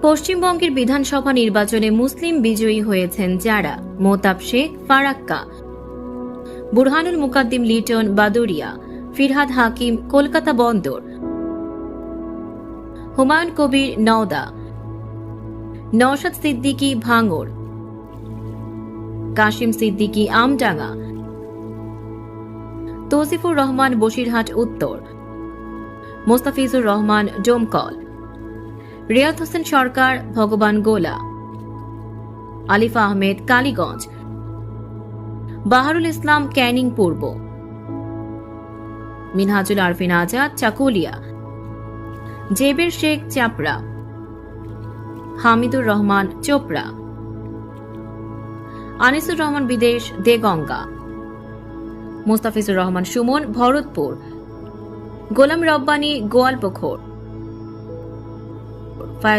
পশ্চিমবঙ্গের বিধানসভা নির্বাচনে মুসলিম বিজয়ী হয়েছেন যারা: মোতাব শেখ ফারাক্কা, বুরহানুল মুকাদ্দিম লিটন বাদুরিয়া, ফিরহাদ হাকিম কলকাতা বন্দর, হুমায়ুন কবির নওদা, নওশাদ সিদ্দিকী ভাঙড়, কাশিম সিদ্দিকী আমডাঙ্গা, তৌসিফুর রহমান বসিরহাট উত্তর, মোস্তাফিজুর রহমান ডোমকল, রিয়াদ হোসেন সরকার ভগবান গোলা, আলিফা আহমেদ কালীগঞ্জ, বাহারুল ইসলাম ক্যানিং পূর্ব, মিনহাজুল আরফিন আজাদ চাকুলিয়া, জেবের শেখ চাপড়া, হামিদুর রহমান চোপড়া, আনিসুর রহমান বিদেশ দেগঙ্গা, মোস্তাফিজুর রহমান সুমন ভরতপুর, গোলাম রব্বানী গোয়ালপুখর, ফায়েজ